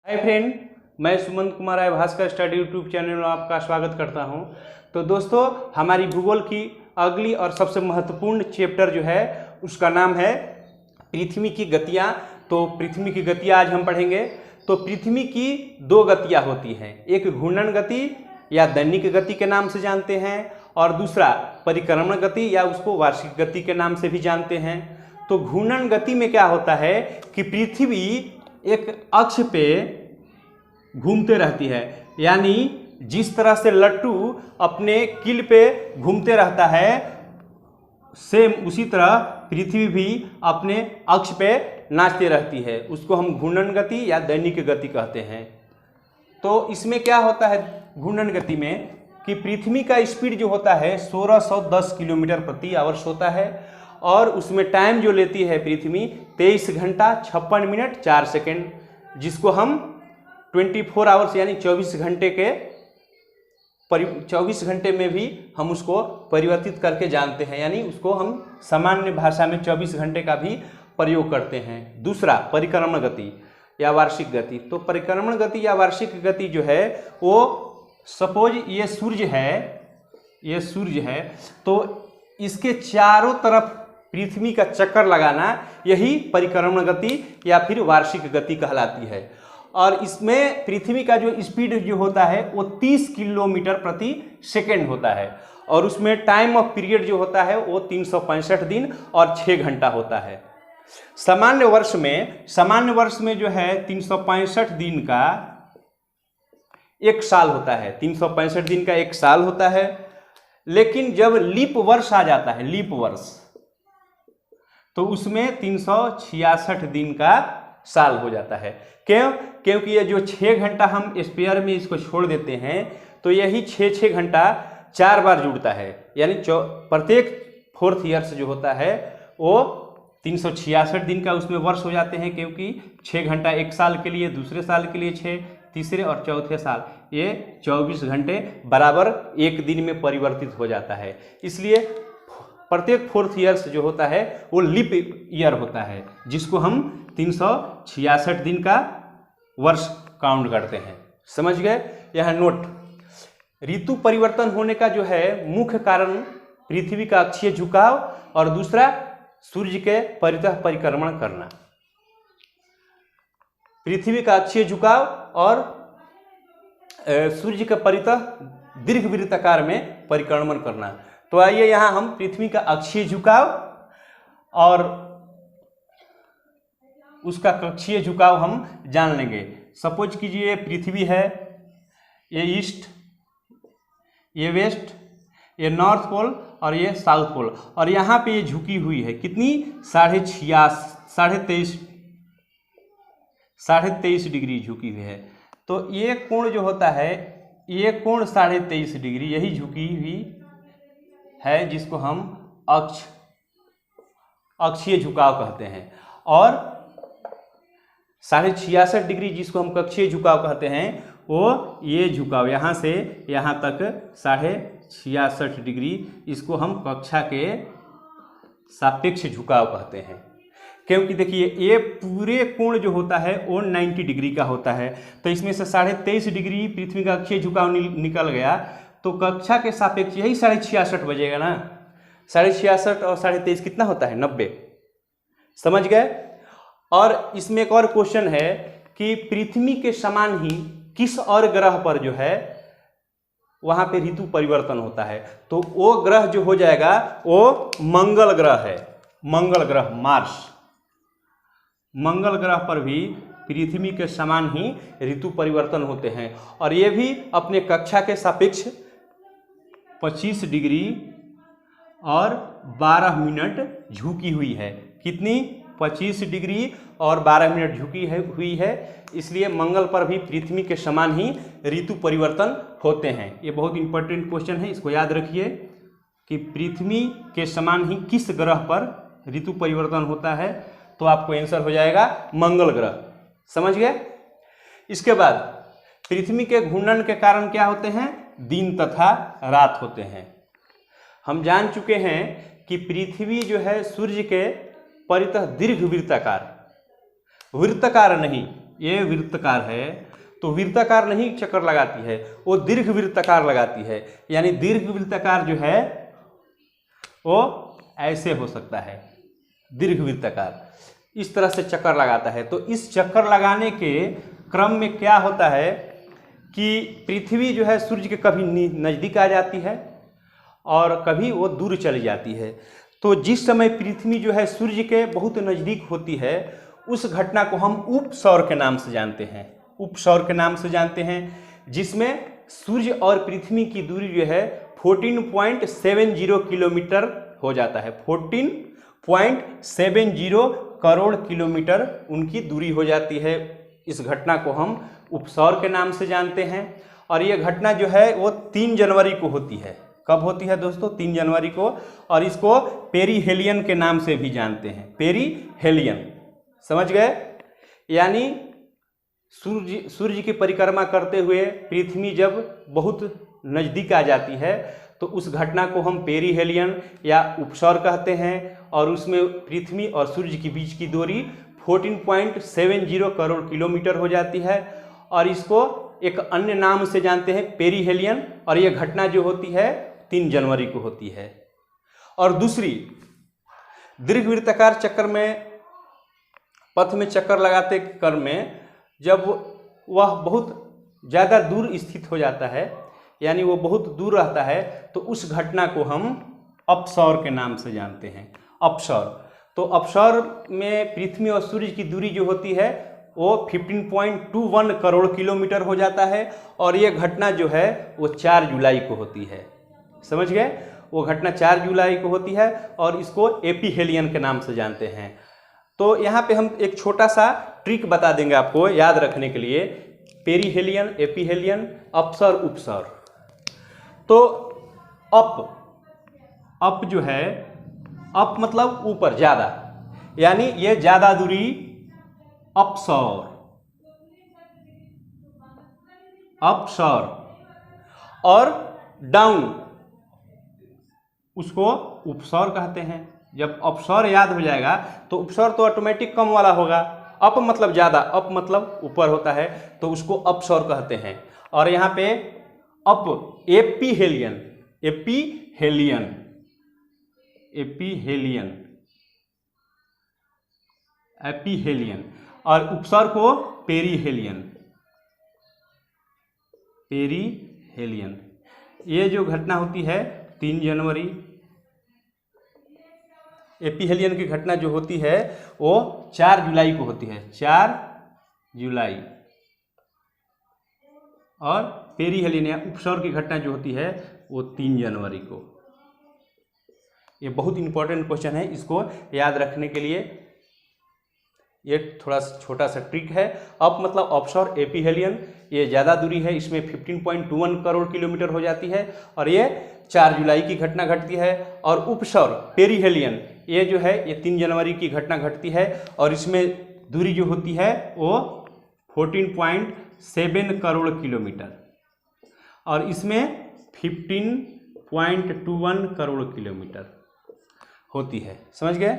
Hi friend, मैं Sumant Kumar Rai Bhaskar study YouTube channel में आपका स्वागत करता हूं। तो दोस्तों, हमारी भूगोल की अगली और सबसे महत्वपूर्ण चैप्टर जो है उसका नाम है पृथ्वी की गतियां। तो पृथ्वी की गतियां आज हम पढ़ेंगे। तो पृथ्वी की दो गतियां होती हैं, एक घूर्णन गति या दैनिक गति के नाम से जानते हैं और दूसरा परिक्रमण गति या उसको वार्षिक गति के नाम से भी जानते हैं। तो घूर्णन गति में क्या होता है कि पृथ्वी एक अक्ष पे घूमते रहती है, यानी जिस तरह से लट्टू अपने कील पे घूमते रहता है सेम उसी तरह पृथ्वी भी अपने अक्ष पे नाचती रहती है। उसको हम घूर्णन गति या दैनिक गति कहते हैं। तो इसमें क्या होता है घूर्णन गति में कि पृथ्वी का स्पीड जो होता है 1610 किलोमीटर प्रति आवर्स होता है और उसमें टाइम जो लेती है पृथ्वी 23 घंटा 56 मिनट 4 सेकेंड, जिसको हम 24 आवर्स यानी 24 घंटे के 24 घंटे में भी हम उसको परिवर्तित करके जानते हैं, यानी उसको हम सामान्य भाषा में 24 घंटे का भी प्रयोग करते हैं। दूसरा परिक्रमण गति या वार्षिक गति। तो परिक्रमण गति या वार्षिक गति जो है वो सपोज ये सूर्य है, तो इसके चारों तरफ पृथ्वी का चक्कर लगाना यही परिक्रमण गति या फिर वार्षिक गति कहलाती है। और इसमें पृथ्वी का जो स्पीड जो होता है वो 30 किलोमीटर प्रति सेकेंड होता है और उसमें टाइम ऑफ पीरियड जो होता है वो 365 दिन और 6 घंटा होता है। सामान्य वर्ष में जो है 365 दिन का एक साल होता है, 365 दिन का एक साल होता है। लेकिन जब लीप वर्ष आ जाता है, लीप वर्ष, तो उसमें 366 दिन का साल हो जाता है। क्यों? क्योंकि ये जो 6 घंटा हम स्पेयर में इसको छोड़ देते हैं तो यही 6 घंटा 4 बार जुड़ता है, यानी प्रत्येक 4th ईयर्स जो होता है वो 366 दिन का उसमें वर्ष हो जाते हैं, क्योंकि 6 घंटा एक साल के लिए, दूसरे साल के लिए 6, तीसरे और चौथे साल ये 24 घंटे बराबर एक दिन में परिवर्तित हो जाता है। इसलिए प्रत्येक 4th ईयर्स जो होता है वो लीप ईयर होता है, जिसको हम 366 दिन का वर्ष काउंट करते हैं। समझ गए? यह नोट। ऋतु परिवर्तन होने का जो है मुख्य कारण पृथ्वी का अक्षीय झुकाव और दूसरा सूर्य के परितः परिक्रमण करना। पृथ्वी का अक्षीय झुकाव और सूर्य के परितः दीर्घवृत्ताकार में परिक्रमण करना। तो आइए यहाँ हम पृथ्वी का अक्षीय झुकाव और उसका कक्षीय झुकाव हम जान लेंगे। सपोज कीजिए पृथ्वी है, ये ईस्ट, ये वेस्ट, ये नॉर्थ पोल और ये साउथ पोल, और यहाँ पे ये झुकी हुई है कितनी 23.5 डिग्री झुकी हुई है। तो ये कोण जो होता है, ये कोण 23.5 डिग्री यही झुकी हुई है, जिसको हम अक्षीय झुकाव कहते हैं। और 66.5 डिग्री जिसको हम कक्षीय झुकाव कहते हैं, वो ये झुकाव यहाँ से यहाँ तक 66.5 डिग्री, इसको हम कक्षा के सापेक्ष झुकाव कहते हैं। क्योंकि देखिए ये पूरे कोण जो होता है वो 90 डिग्री का होता है, तो इसमें से 23.5 डिग्री पृथ्वी का अक्षीय झुकाव निकल गया, तो कक्षा के सापेक्ष यही 66.5 बजेगा ना। 66.5 और 23.5 कितना होता है? 90। समझ गए? और इसमें एक और क्वेश्चन है कि पृथ्वी के समान ही किस और ग्रह पर जो है वहां पे ऋतु परिवर्तन होता है? तो वो ग्रह जो हो जाएगा वो मंगल ग्रह है। मंगल ग्रह, मार्स। मंगल ग्रह पर भी पृथ्वी के समान ही ऋतु परिवर्तन होते हैं और ये भी अपने कक्षा के सापेक्ष 25 डिग्री और 12 मिनट झुकी हुई है। कितनी? 25 डिग्री और 12 मिनट झुकी हुई है। इसलिए मंगल पर भी पृथ्वी के समान ही ऋतु परिवर्तन होते हैं। ये बहुत इंपॉर्टेंट क्वेश्चन है, इसको याद रखिए कि पृथ्वी के समान ही किस ग्रह पर ऋतु परिवर्तन होता है, तो आपको आंसर हो जाएगा मंगल ग्रह। समझ गए? इसके बाद पृथ्वी के घूर्णन के कारण क्या होते हैं? दिन तथा रात होते हैं। हम जान चुके हैं कि पृथ्वी जो है सूर्य के परितः दीर्घवृत्ताकार, वृत्ताकार नहीं, ये वृत्ताकार है तो वृत्ताकार नहीं चक्कर लगाती है, वो दीर्घ वृत्ताकार लगाती है। यानी दीर्घ वृत्ताकार जो है वो ऐसे हो सकता है, दीर्घ वृत्ताकार इस तरह से चक्कर लगाता है। तो इस चक्कर लगाने के क्रम में क्या होता है कि पृथ्वी जो है सूर्य के कभी नज़दीक आ जाती है और कभी वो दूर चली जाती है। तो जिस समय पृथ्वी जो है सूर्य के बहुत नज़दीक होती है उस घटना को हम उपसौर के नाम से जानते हैं, उपसौर के नाम से जानते हैं, जिसमें सूर्य और पृथ्वी की दूरी जो है 14.70 किलोमीटर हो जाता है। 14.70 करोड़ किलोमीटर उनकी दूरी हो जाती है। इस घटना को हम उपसौर के नाम से जानते हैं। और ये घटना जो है वो 3 जनवरी को होती है। कब होती है दोस्तों? 3 जनवरी को। और इसको पेरीहेलियन के नाम से भी जानते हैं, पेरीहेलियन, समझ गए? यानी सूर्य की परिक्रमा करते हुए पृथ्वी जब बहुत नज़दीक आ जाती है तो उस घटना को हम पेरीहेलियन या उपसौर कहते हैं। और उसमें पृथ्वी और सूर्य के बीच की दूरी 14.70 करोड़ किलोमीटर हो जाती है। और इसको एक अन्य नाम से जानते हैं, पेरीहेलियन। और यह घटना जो होती है 3 जनवरी को होती है। और दूसरी, दीर्घवृत्ताकार चक्कर में, पथ में चक्कर लगाते क्रम में जब वह बहुत ज़्यादा दूर स्थित हो जाता है, यानी वो बहुत दूर रहता है, तो उस घटना को हम अपसौर के नाम से जानते हैं, अपसौर। तो अपसौर में पृथ्वी और सूर्य की दूरी जो होती है वो 15.21 करोड़ किलोमीटर हो जाता है। और ये घटना जो है वो 4 जुलाई को होती है, समझ गए? वो घटना 4 जुलाई को होती है और इसको एपीहेलियन के नाम से जानते हैं। तो यहाँ पे हम एक छोटा सा ट्रिक बता देंगे आपको याद रखने के लिए, पेरीहेलियन, एपीहेलियन, अपसौर, उपसौर। तो अप जो है, अप मतलब ऊपर, ज़्यादा, यानी ये ज़्यादा दूरी अपसौर, अपसौर। और डाउन उसको उपसौर कहते हैं। जब अपसौर याद हो जाएगा तो उपसौर तो ऑटोमेटिक कम वाला होगा। अप मतलब ज़्यादा, अप मतलब ऊपर होता है, तो उसको अपसौर कहते हैं। और यहाँ पे अप एपीहेलियन, एपीहेलियन, एपीहेलियन, एपीहेलियन। और उपसौर को पेरीहेलियन, पेरीहेलियन। ये जो घटना होती है 3 जनवरी, एपीहेलियन की घटना जो होती है वो 4 जुलाई को होती है, 4 जुलाई। और पेरीहेलियन या उपसौर की घटना जो होती है वो 3 जनवरी को। ये बहुत इंपॉर्टेंट क्वेश्चन है, इसको याद रखने के लिए ये थोड़ा छोटा सा ट्रिक है। अप मतलब ऑफशोर, एपीहेलियन ये ज़्यादा दूरी है, इसमें 15.21 करोड़ किलोमीटर हो जाती है और ये 4 जुलाई की घटना घटती है। और उपसौर पेरीहेलियन ये जो है ये 3 जनवरी की घटना घटती है और इसमें दूरी जो होती है वो 14.7 करोड़ किलोमीटर और इसमें 15.21 करोड़ किलोमीटर होती है, समझ गए।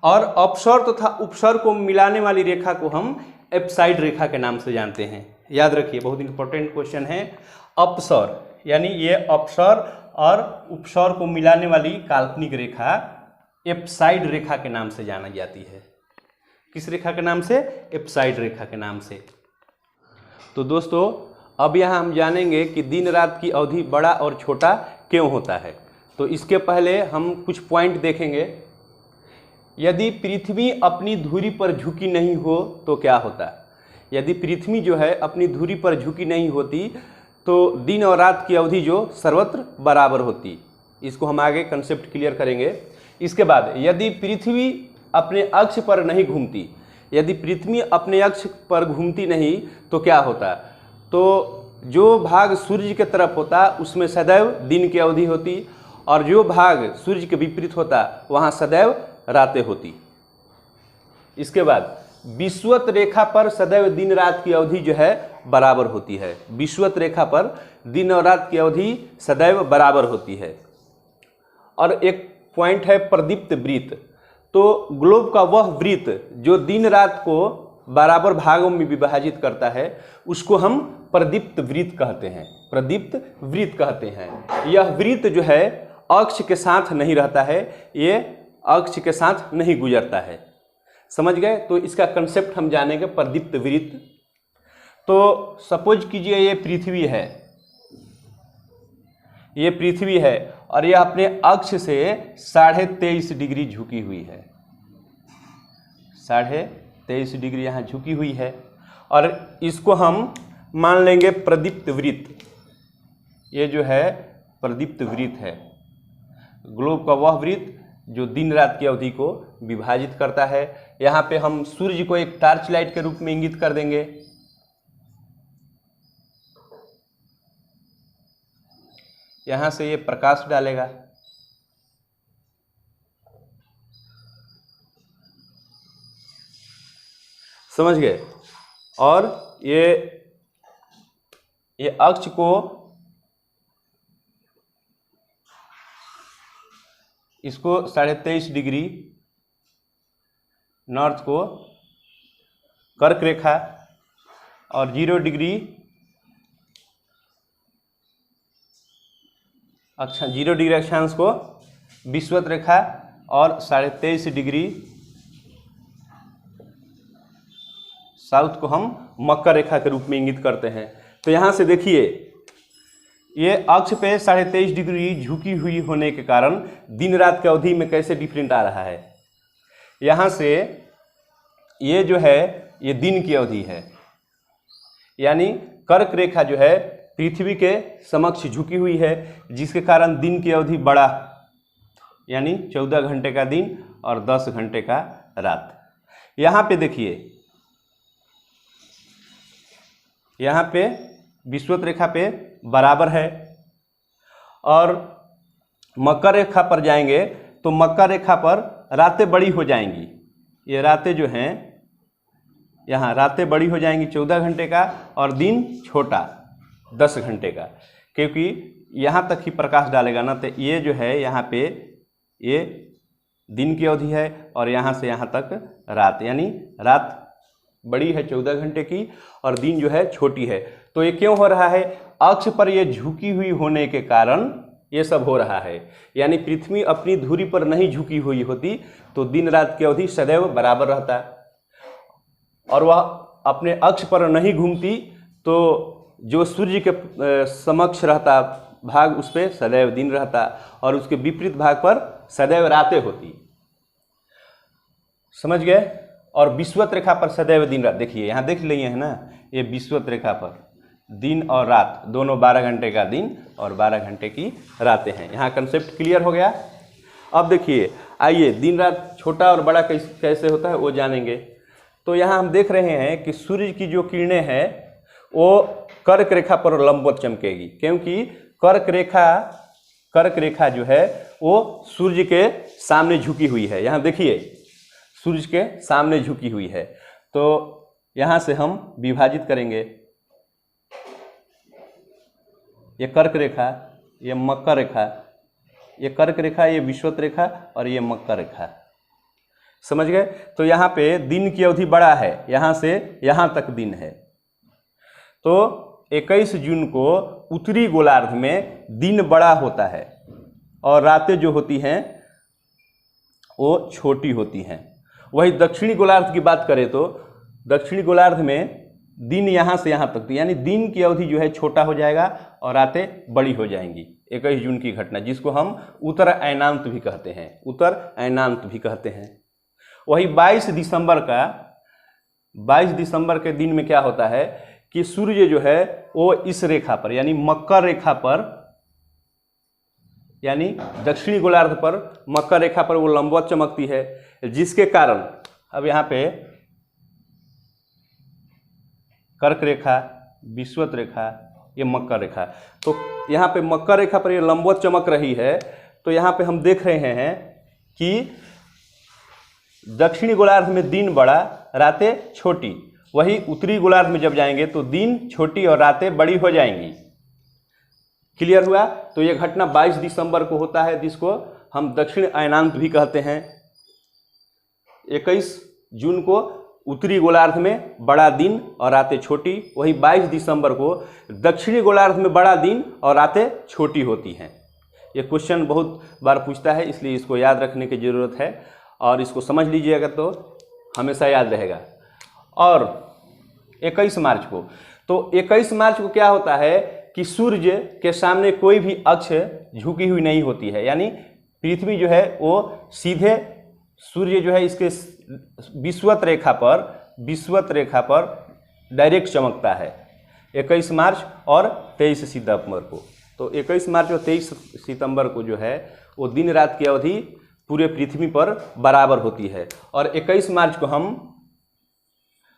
और अपसौर तथा उपसौर को मिलाने वाली रेखा को हम एप्साइड रेखा के नाम से जानते हैं। याद रखिए, बहुत इंपॉर्टेंट क्वेश्चन है। अपसौर यानी ये अपसौर और उपसौर को मिलाने वाली काल्पनिक रेखा एप्साइड रेखा के नाम से जानी जाती है। किस रेखा के नाम से? एप्साइड रेखा के नाम से। तो दोस्तों अब यहाँ हम जानेंगे कि दिन रात की अवधि बड़ा और छोटा क्यों होता है। तो इसके पहले हम कुछ पॉइंट देखेंगे। यदि पृथ्वी अपनी धुरी पर झुकी नहीं हो तो क्या होता? यदि पृथ्वी जो है अपनी धुरी पर झुकी नहीं होती तो दिन और रात की अवधि जो सर्वत्र बराबर होती। इसको हम आगे कंसेप्ट क्लियर करेंगे। इसके बाद यदि पृथ्वी अपने अक्ष पर नहीं घूमती, यदि पृथ्वी अपने अक्ष पर घूमती नहीं तो क्या होता? तो जो भाग सूर्य के तरफ होता उसमें सदैव दिन की अवधि होती और जो भाग सूर्य के विपरीत होता वहाँ सदैव रातें होती। इसके बाद विषुवत रेखा पर सदैव दिन रात की अवधि जो है बराबर होती है। विषुवत रेखा पर दिन और रात की अवधि सदैव बराबर होती है। और एक पॉइंट है प्रदीप्त वृत्त। तो ग्लोब का वह वृत्त जो दिन रात को बराबर भागों में विभाजित करता है उसको हम प्रदीप्त वृत्त कहते हैं, प्रदीप्त वृत्त कहते हैं। यह वृत्त जो है अक्ष के साथ नहीं रहता है, ये अक्ष के साथ नहीं गुजरता है। समझ गए? तो इसका कंसेप्ट हम जानेंगे, प्रदीप्त वृत्त। तो सपोज कीजिए ये पृथ्वी है, ये पृथ्वी है और यह अपने अक्ष से 23.5 डिग्री झुकी हुई है, 23.5 डिग्री यहाँ झुकी हुई है और इसको हम मान लेंगे प्रदीप्त वृत्त। ये जो है प्रदीप्त वृत्त है, ग्लोब का वह वृत्त जो दिन रात की अवधि को विभाजित करता है। यहाँ पे हम सूर्य को एक टार्च लाइट के रूप में इंगित कर देंगे। यहाँ से ये प्रकाश डालेगा, समझ गए? और ये अक्ष को इसको 23.5 डिग्री नॉर्थ को कर्क रेखा और 0 डिग्री 0 डिग्री अक्षांश को विषुवत रेखा और 23.5 डिग्री साउथ को हम मकर रेखा के रूप में इंगित करते हैं। तो यहाँ से देखिए ये अक्ष पे 23.5 डिग्री झुकी हुई होने के कारण दिन रात की अवधि में कैसे डिफरेंट आ रहा है। यहाँ से ये जो है ये दिन की अवधि है, यानी कर्क रेखा जो है पृथ्वी के समक्ष झुकी हुई है, जिसके कारण दिन की अवधि बड़ा, यानी 14 घंटे का दिन और 10 घंटे का रात। यहाँ पे देखिए, यहाँ पे विषुवत रेखा पे बराबर है और मकर रेखा पर जाएंगे तो मकर रेखा पर रातें बड़ी हो जाएंगी। ये रातें जो हैं यहाँ रातें बड़ी हो जाएंगी 14 घंटे का और दिन छोटा 10 घंटे का, क्योंकि यहाँ तक ही प्रकाश डालेगा ना। तो ये जो है यहाँ पे ये दिन की अवधि है और यहाँ से यहाँ तक रात, यानी रात बड़ी है 14 घंटे की और दिन जो है छोटी है। तो ये क्यों हो रहा है? अक्ष पर ये झुकी हुई होने के कारण ये सब हो रहा है। यानी पृथ्वी अपनी धुरी पर नहीं झुकी हुई होती तो दिन रात की अवधि सदैव बराबर रहता, और वह अपने अक्ष पर नहीं घूमती तो जो सूर्य के समक्ष रहता भाग उस पर सदैव दिन रहता और उसके विपरीत भाग पर सदैव रातें होती। समझ गए? और विषुवत रेखा पर सदैव दिन रात, देखिए यहाँ देख लिए हैं ना, ये विषुवत रेखा पर दिन और रात दोनों 12 घंटे का दिन और 12 घंटे की रातें हैं। यहाँ कंसेप्ट क्लियर हो गया। अब देखिए, आइए दिन रात छोटा और बड़ा कैसे होता है वो जानेंगे। तो यहाँ हम देख रहे हैं कि सूर्य की जो किरणें हैं वो कर्क रेखा पर लंबवत चमकेगी, क्योंकि कर्क रेखा जो है वो सूर्य के सामने झुकी हुई है। यहाँ देखिए सूर्य के सामने झुकी हुई है, तो यहाँ से हम विभाजित करेंगे। ये कर्क रेखा, ये मकर रेखा, ये कर्क रेखा, ये विषुवत रेखा और ये मकर रेखा। समझ गए? तो यहाँ पे दिन की अवधि बड़ा है, यहाँ से यहाँ तक दिन है। तो 21 जून को उत्तरी गोलार्ध में दिन बड़ा होता है और रातें जो होती हैं वो छोटी होती हैं। वही दक्षिणी गोलार्ध की बात करें तो दक्षिणी गोलार्ध में दिन यहाँ से यहाँ तक, यानी दिन की अवधि जो है छोटा हो जाएगा और रातें बड़ी हो जाएंगी। 21 जून की घटना, जिसको हम उत्तर अयनांत भी कहते हैं, उत्तर अयनांत भी कहते हैं। वही 22 दिसंबर के दिन में क्या होता है कि सूर्य जो है वो इस रेखा पर, यानी मकर रेखा पर, यानी दक्षिणी गोलार्ध पर मकर रेखा पर वो लंबवत चमकती है, जिसके कारण अब यहाँ पे कर्क रेखा, विषुवत रेखा, ये मकर रेखा, तो यहाँ पे मकर रेखा पर ये लंबवत चमक रही है। तो यहाँ पे हम देख रहे हैं कि दक्षिणी गोलार्ध में दिन बड़ा, रातें छोटी। वही उत्तरी गोलार्ध में जब जाएंगे तो दिन छोटी और रातें बड़ी हो जाएंगी। क्लियर हुआ? तो ये घटना 22 दिसंबर को होता है, जिसको हम दक्षिण अयनांत भी कहते हैं। 21 जून को उत्तरी गोलार्ध में बड़ा दिन और रातें छोटी। वही 22 दिसंबर को दक्षिणी गोलार्ध में बड़ा दिन और रातें छोटी होती हैं। ये क्वेश्चन बहुत बार पूछता है, इसलिए इसको याद रखने की ज़रूरत है और इसको समझ लीजिएगा तो हमेशा याद रहेगा। और 21 मार्च को, तो 21 मार्च को क्या होता है कि सूर्य के सामने कोई भी अक्ष झुकी हुई नहीं होती है, यानी पृथ्वी जो है वो सीधे, सूर्य जो है इसके विषुवत रेखा पर डायरेक्ट चमकता है 21 मार्च और 23 सितंबर को। तो 21 मार्च और 23 सितंबर को जो है वो दिन रात की अवधि पूरे पृथ्वी पर बराबर होती है। और 21 मार्च को हम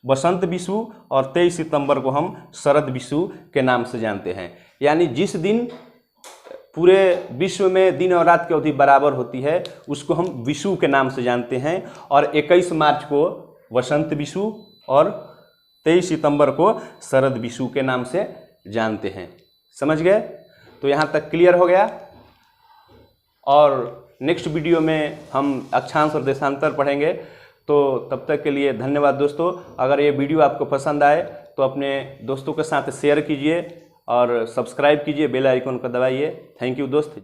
बसंत विषु और 23 सितंबर को हम शरद विषु के नाम से जानते हैं। यानी जिस दिन पूरे विश्व में दिन और रात की अवधि बराबर होती है उसको हम विषु के नाम से जानते हैं। और 21 मार्च को वसंत विषु और 23 सितंबर को शरद विषु के नाम से जानते हैं। समझ गए? तो यहाँ तक क्लियर हो गया। और नेक्स्ट वीडियो में हम अक्षांश और देशांतर पढ़ेंगे। तो तब तक के लिए धन्यवाद दोस्तों। अगर ये वीडियो आपको पसंद आए तो अपने दोस्तों के साथ शेयर कीजिए और सब्सक्राइब कीजिए, बेल आइकन को दबाइए। थैंक यू दोस्त।